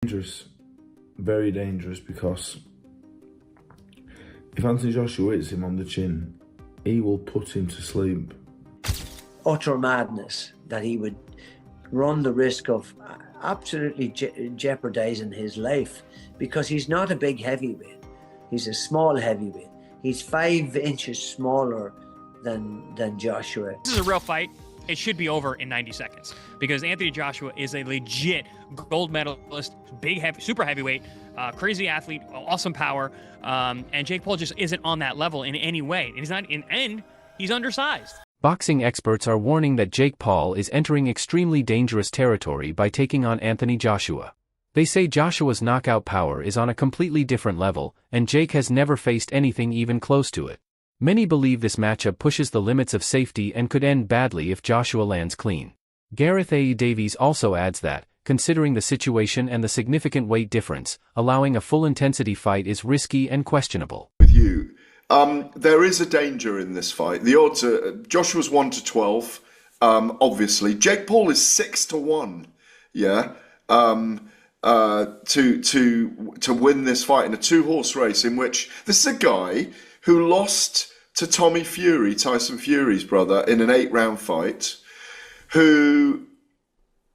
Dangerous, very dangerous, because if Anthony Joshua hits him on the chin, he will put him to sleep. Utter madness that he would run the risk of absolutely jeopardizing his life, because he's not a big heavyweight. He's a small heavyweight. He's 5 inches smaller than Joshua. This is a real fight. It should be over in 90 seconds because Anthony Joshua is a legit gold medalist, big, super heavyweight, crazy athlete, awesome power, and Jake Paul just isn't on that level in any way. He's not and he's undersized. Boxing experts are warning that Jake Paul is entering extremely dangerous territory by taking on Anthony Joshua. They say Joshua's knockout power is on a completely different level, and Jake has never faced anything even close to it. Many believe this matchup pushes the limits of safety and could end badly if Joshua lands clean. Gareth A. Davies also adds that, considering the situation and the significant weight difference, allowing a full-intensity fight is risky and questionable. With you, there is a danger in this fight. The odds are Joshua's 1-12. Obviously, Jake Paul is 6-1. Yeah, to win this fight in a 2-horse race in which this is a guy who lost to Tommy Fury, Tyson Fury's brother, in an 8-round fight, who,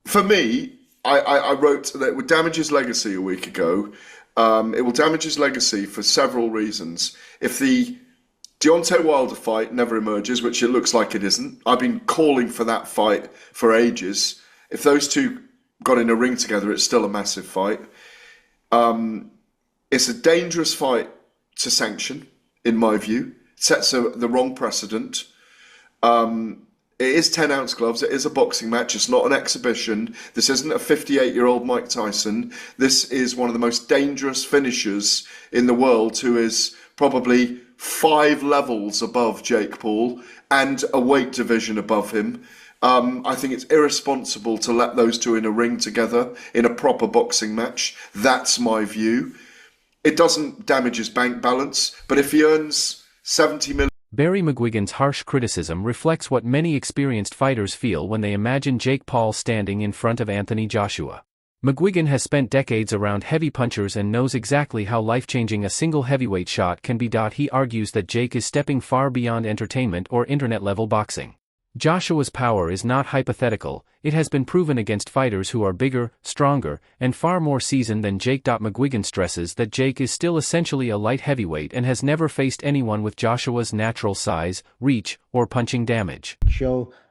for me, I wrote that it would damage his legacy a week ago. It will damage his legacy for several reasons. If the Deontay Wilder fight never emerges, which it looks like it isn't, I've been calling for that fight for ages. If those two got in a ring together, it's still a massive fight. It's a dangerous fight to sanction, in my view. It sets the wrong precedent. It is 10-ounce gloves. It is a boxing match. It's not an exhibition. This isn't a 58-year-old Mike Tyson. This is one of the most dangerous finishers in the world, who is probably 5 levels above Jake Paul and a weight division above him. I think it's irresponsible to let those two in a ring together in a proper boxing match. That's my view. It doesn't damage his bank balance, but if he earns 70 million... Barry McGuigan's harsh criticism reflects what many experienced fighters feel when they imagine Jake Paul standing in front of Anthony Joshua. McGuigan has spent decades around heavy punchers and knows exactly how life-changing a single heavyweight shot can be. He argues that Jake is stepping far beyond entertainment or internet-level boxing. Joshua's power is not hypothetical. It has been proven against fighters who are bigger, stronger, and far more seasoned than Jake. McGuigan stresses that Jake is still essentially a light heavyweight and has never faced anyone with Joshua's natural size, reach, or punching damage.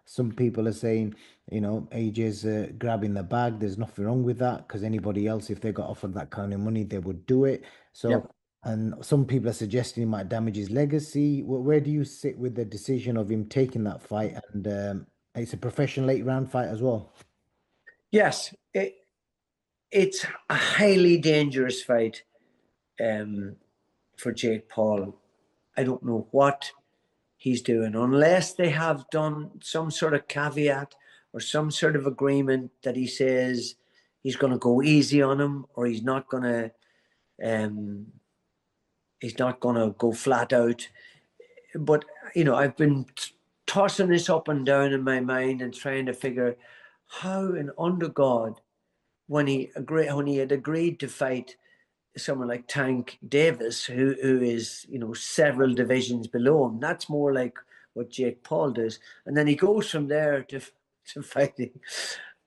Some people are saying, AJ's grabbing the bag. There's nothing wrong with that, because anybody else, if they got offered that kind of money, they would do it. So. Yep. And some people are suggesting he might damage his legacy. Where do you sit with the decision of him taking that fight? And it's a professional 8-round fight as well. Yes, it's a highly dangerous fight for Jake Paul. I don't know what he's doing, unless they have done some sort of caveat or some sort of agreement that he says he's going to go easy on him, or he's not going to... he's not going to go flat out. But, I've been tossing this up and down in my mind and trying to figure how, and under God, when he had agreed to fight someone like Tank Davis, who is, several divisions below him, that's more like what Jake Paul does. And then he goes from there to fighting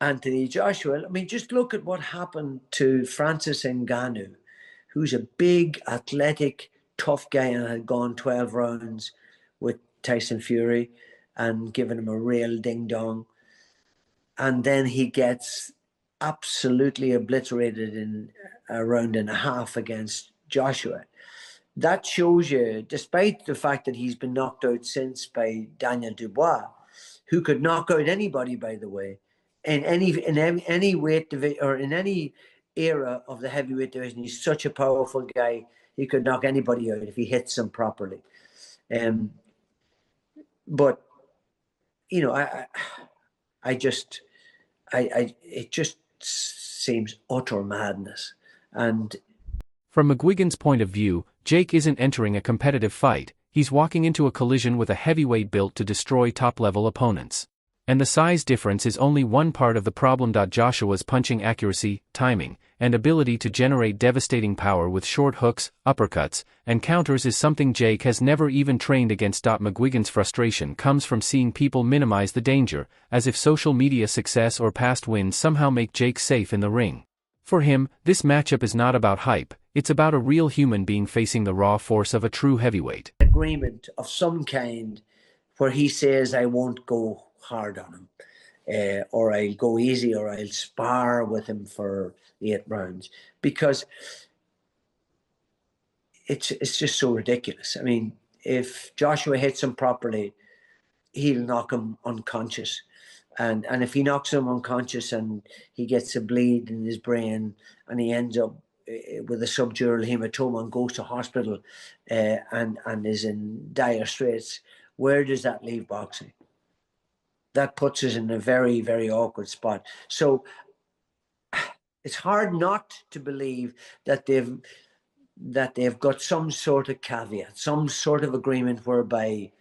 Anthony Joshua. I mean, just look at what happened to Francis Ngannou, who's a big, athletic, tough guy and had gone 12 rounds with Tyson Fury and given him a real ding-dong. And then he gets absolutely obliterated in a round and a half against Joshua. That shows you, despite the fact that he's been knocked out since by Daniel Dubois, who could knock out anybody, by the way, in any weight division or in any era of the heavyweight division. He's such a powerful guy. He could knock anybody out if he hits them properly. But it just seems utter madness. And from McGuigan's point of view, Jake isn't entering a competitive fight. He's walking into a collision with a heavyweight built to destroy top-level opponents. And the size difference is only one part of the problem. Joshua's punching accuracy, timing, and ability to generate devastating power with short hooks, uppercuts, and counters is something Jake has never even trained against. McGuigan's frustration comes from seeing people minimize the danger, as if social media success or past wins somehow make Jake safe in the ring. For him, this matchup is not about hype, it's about a real human being facing the raw force of a true heavyweight. Agreement of some kind where he says, I won't go hard on him, or I'll go easy, or I'll spar with him for 8 rounds, because it's just so ridiculous. I mean, if Joshua hits him properly, he'll knock him unconscious. And if he knocks him unconscious and he gets a bleed in his brain and he ends up with a subdural hematoma and goes to hospital and is in dire straits, where does that leave boxing? That puts us in a very, very awkward spot. So it's hard not to believe that they've got some sort of caveat, some sort of agreement whereby,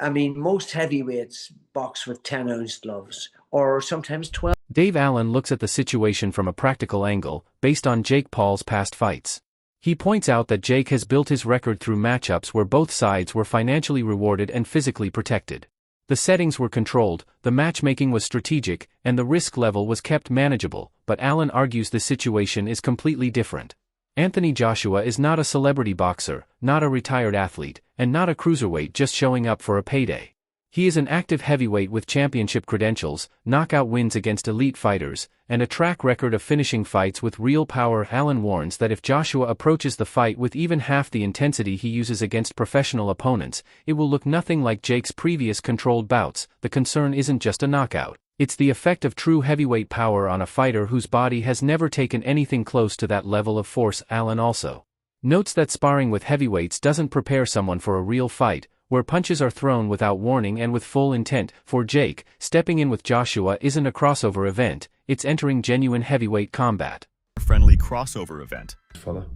I mean, most heavyweights box with 10-ounce gloves, or sometimes 12. Dave Allen looks at the situation from a practical angle, based on Jake Paul's past fights. He points out that Jake has built his record through matchups where both sides were financially rewarded and physically protected. The settings were controlled, the matchmaking was strategic, and the risk level was kept manageable, but Allen argues the situation is completely different. Anthony Joshua is not a celebrity boxer, not a retired athlete, and not a cruiserweight just showing up for a payday. He is an active heavyweight with championship credentials, knockout wins against elite fighters, and a track record of finishing fights with real power. Allen warns that if Joshua approaches the fight with even half the intensity he uses against professional opponents, it will look nothing like Jake's previous controlled bouts. The concern isn't just a knockout. It's the effect of true heavyweight power on a fighter whose body has never taken anything close to that level of force. Allen also notes that sparring with heavyweights doesn't prepare someone for a real fight, where punches are thrown without warning and with full intent. For Jake, stepping in with Joshua isn't a crossover event, it's entering genuine heavyweight combat. Friendly crossover event. Fella.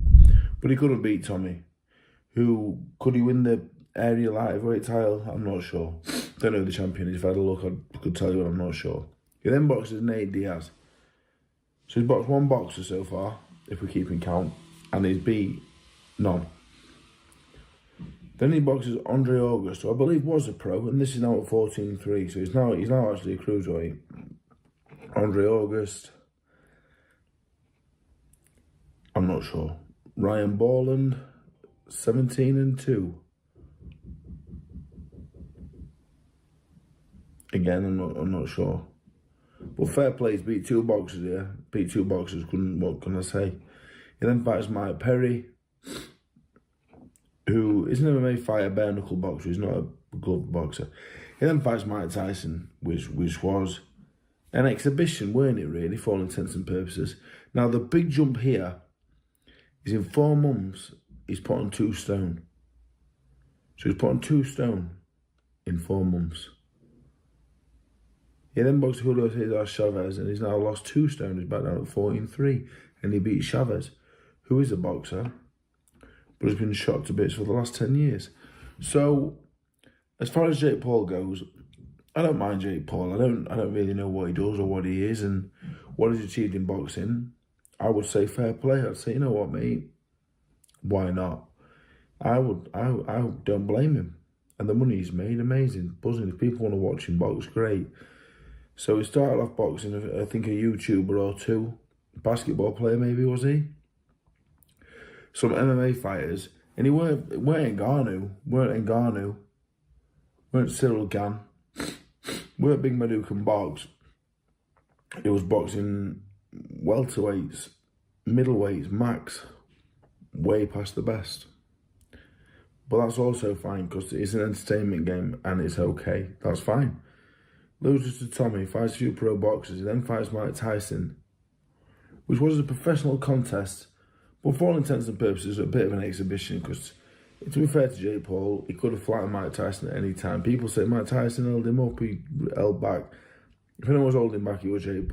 But he couldn't beat Tommy. Could he win the area lightweight title? I'm not sure. Don't know who the champion is. If I had a look, I could tell you, but I'm not sure. He then boxes Nate Diaz. So he's boxed 1 boxer so far, if we keep in count, and he's beat none. Then he boxes Andre August, who I believe was a pro, and this is now at 14-3, so he's now actually a cruiserweight. Andre August, I'm not sure. Ryan Borland, 17-2. Again, I'm not sure. But fair play, he's beat 2 boxers here. Beat 2 boxers, what can I say? He then fights Mike Perry, who is an MMA fighter, bare knuckle boxer. He's not a glove boxer. He then fights Mike Tyson, which was an exhibition, weren't it, really, for all intents and purposes. Now, the big jump here is in 4 months, he's put on 2 stone. So he's put on 2 stone in 4 months. He then boxed Julio Cesar Chavez, and he's now lost 2 stone. He's back down at 14-3, and he beat Chavez, who is a boxer, but has been shot to bits for the last 10 years. So, as far as Jake Paul goes, I don't mind Jake Paul. I don't really know what he does or what he is and what he's achieved in boxing. I would say fair play. I'd say, you know what, mate, why not? I don't blame him. And the money he's made, amazing, buzzing. If people want to watch him box, great. So he started off boxing, I think a YouTuber or 2, basketball player maybe, was he? Some MMA fighters, and he weren't Ngannou, weren't Cyril Gann, weren't Big Madukan Boggs. He was boxing welterweights, middleweights, max, way past the best. But that's also fine, because it's an entertainment game, and it's okay, that's fine. Loses to Tommy, fights a few pro boxers, he then fights Mike Tyson, which was a professional contest, but for all intents and purposes, a bit of an exhibition, because, to be fair to Jake Paul, he could have flattened Mike Tyson at any time. People say Mike Tyson held him up, he held back. If anyone was holding back, it was Jake Paul.